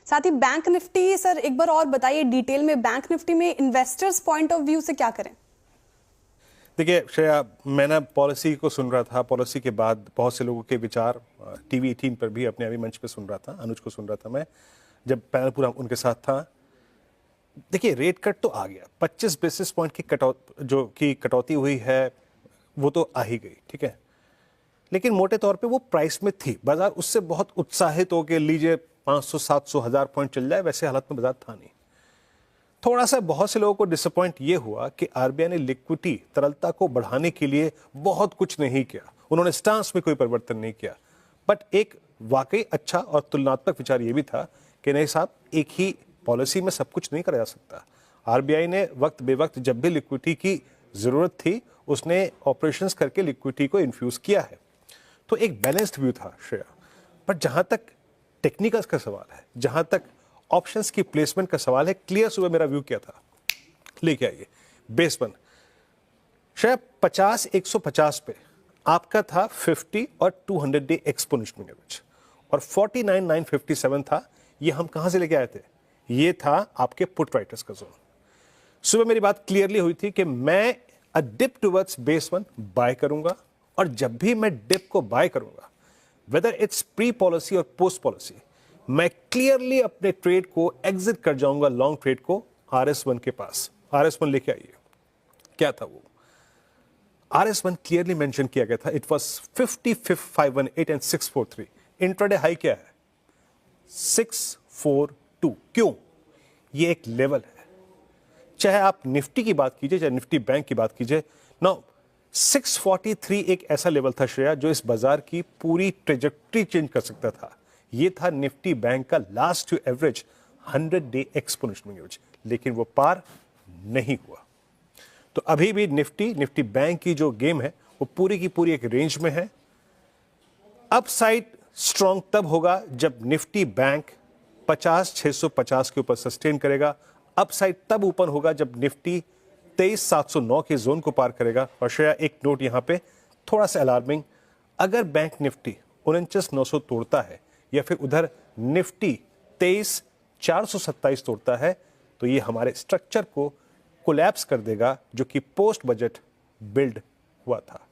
साथ ही bank Nifty sir एक बार और बताइए डिटेल में, बैंक निफ्टी में इन्वेस्टर्स पॉइंट ऑफ व्यू से क्या करें? देखिए श्रेया, मैं ना पॉलिसी को सुन रहा था, पॉलिसी के बाद बहुत से लोगों के विचार टीवी 18 पर भी अपने अभी मंच पे सुन रहा था, अनुज को सुन रहा था मैं, जब पैनल पूरा उनके साथ था। देखिए रेट कट तो आ गया, 25 बेसिस पॉइंट की कटौती हुई है, वो तो आ ही गई, ठीक है। लेकिन मोटे तौर पे वो प्राइस में थी, बाजार उससे बहुत उत्साहित हो के लीजिए 500 700 1000 पॉइंट चल जाए, वैसे हालत में बाजार था नहीं। थोड़ा सा बहुत से लोगों को डिसअपॉइंट ये हुआ कि आरबीआई ने लिक्विडिटी, तरलता को बढ़ाने के लिए बहुत कुछ नहीं किया, उन्होंने स्टांस में कोई परिवर्तन नहीं किया। बट एक वाकई अच्छा और तुलनात्मक विचार ये भी था कि नहीं साहब, एक ही पॉलिसी में सब कुछ नहीं करा जा सकता। आरबीआई ने वक्त बेवक्त जब भी लिक्विडिटी की जरूरत थी, उसने ऑपरेशंस करके लिक्विडिटी को इन्फ्यूज किया है। तो एक बैलेंस्ड व्यू था श्रेया। पर जहां तक टेक्निकल्स का सवाल है, जहां तक ऑप्शंस की प्लेसमेंट का सवाल है, क्लियर सुबह मेरा व्यू क्या था, लेके आइए। बेस वन शायद 50 150 पे आपका था 50 और 200 डे एक्सपोनेंशियल एवरेज, और 49,957 था। ये हम कहां से लेके आए थे? ये था आपके पुट राइटर्स का जोन। सुबह मेरी बात क्लियरली हुई थी कि मैं a dip towards base one buy करूंगा, और जब भी मैं डिप को बाय करूंगा, वेदर इट्स प्री पॉलिसी और पोस्ट पॉलिसी, मैं क्लियरली अपने ट्रेड को एग्जिट कर जाऊंगा, लॉन्ग ट्रेड को RS1 के पास। RS1 लेके आइए, क्या था वो? RS1 क्लियरली मेंशन किया गया था, it was 50,518 and 643। Intraday high क्या है? 642। क्यों? ये एक लेवल है, चाहे आप निफ्टी की बात कीजिए, चाहे निफ्टी बैंक की बात कीजिए। नाउ 643 एक ऐसा लेवल था श्रेया, जो इस बाजार की पूरी ट्रेजेक्ट्री चेंज कर सकता था। ये था निफ्टी बैंक का last two average 100 day exponential average, लेकिन वो पार नहीं हुआ। तो अभी भी निफ्टी बैंक की जो गेम है, वो पूरी की पूरी एक रेंज में है। अपसाइड स्ट्रॉन्ग तब होगा जब निफ्टी बैंक 50,650 के ऊपर सस्टेन करेगा। अपसाइड तब ऊपर होगा जब निफ्टी 23,709 के जोन को पार करेगा। और शायद एक नोट यहां पे थोड़ा सा अलार्मिंग, अगर बैंक निफ्टी 49,900 तोड़ता है, या फिर उधर निफ्टी 23,427 तोड़ता है, तो ये हमारे स्ट्रक्चर को कोलैप्स कर देगा, जो कि पोस्ट बजट बिल्ड हुआ था।